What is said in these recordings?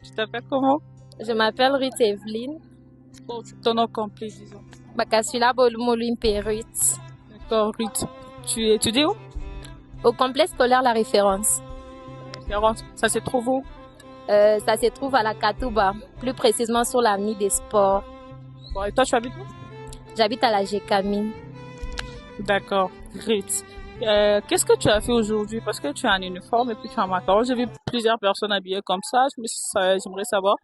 Tu t'appelles comment? Je m'appelle Ruth Evelyne Bon, c'est ton nom complet, disons. Bakasula Bolumoluimpe Ruth. D'accord, Ruth. Tu étudies où? Au complexe scolaire La Référence. Référence. Ça se trouve où? Ça se trouve à la Katouba, plus précisément sur l'avenue des Sports. Bon, et toi, tu habites où? J'habite à la Gécamine. D'accord, Ruth. Qu'est-ce que tu as fait aujourd'hui? Parce que tu as un uniforme et puis tu as un macaron. J'ai vu plusieurs personnes habillées comme ça. J'aimerais savoir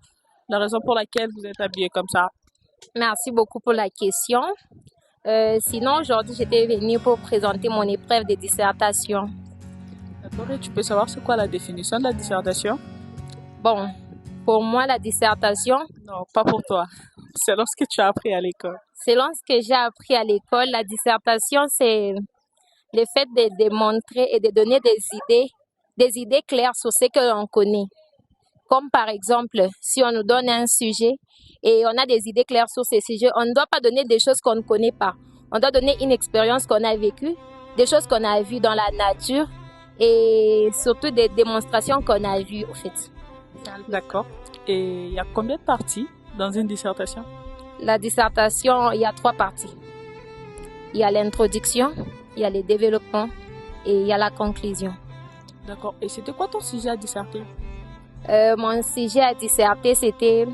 la raison pour laquelle vous êtes habillées comme ça. Merci beaucoup pour la question. Sinon, aujourd'hui, j'étais venue pour présenter mon épreuve de dissertation. D'accord, et tu peux savoir c'est quoi la définition de la dissertation? Bon, pour moi, la dissertation, Non, pas pour toi. C'est lorsque tu as appris à l'école. selon ce que j'ai appris à l'école, la dissertation, c'est le fait de démontrer et de donner des idées claires sur ce que l'on connaît. Comme par exemple, si on nous donne un sujet et on a des idées claires sur ce sujet, on ne doit pas donner des choses qu'on ne connaît pas. On doit donner une expérience qu'on a vécue, des choses qu'on a vues dans la nature et surtout des démonstrations qu'on a vues, au fait. D'accord. Et il y a combien de parties dans une dissertation? La dissertation, il y a 3 parties. Il y a l'introduction, il y a le développement et il y a la conclusion. D'accord. Et c'était quoi ton sujet à disserter? Mon sujet à disserter, c'était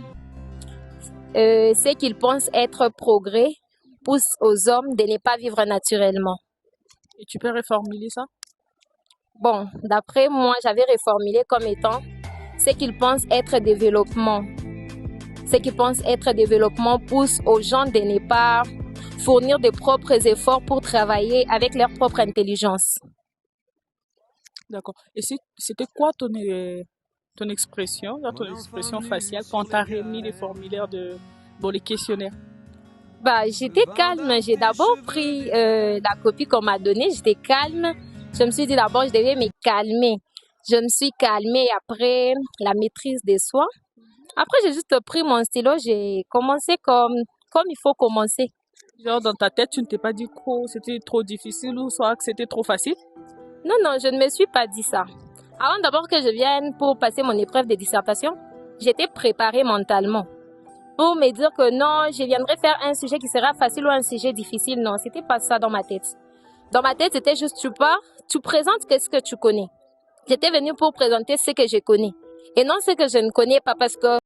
ce qu'ils pensent être progrès pousse aux hommes de ne pas vivre naturellement. Et tu peux reformuler ça? Bon, d'après moi, j'avais reformulé comme étant ce qu'ils pensent être développement. Ce qu'ils pensent être développement pousse aux gens de ne pas fournir de propres efforts pour travailler avec leur propre intelligence. D'accord. Et c'était quoi ton expression, là, ton expression faciale quand tu as remis les formulaires les questionnaires? Bah, j'étais calme. J'ai d'abord pris la copie qu'on m'a donnée. J'étais calme. Je me suis dit d'abord, je devais me calmer. Je me suis calmée après la maîtrise de soi. Après, j'ai juste pris mon stylo. J'ai commencé comme il faut commencer. Genre, dans ta tête, tu ne t'es pas dit que c'était trop difficile ou soit que c'était trop facile? Non, non, je ne me suis pas dit ça. Avant d'abord que je vienne pour passer mon épreuve de dissertation, j'étais préparée mentalement. Pour me dire que non, je viendrai faire un sujet qui sera facile ou un sujet difficile. Non, c'était pas ça dans ma tête. Dans ma tête, c'était juste tu pars, tu présentes qu'est-ce que tu connais. J'étais venue pour présenter ce que je connais et non ce que je ne connais pas parce que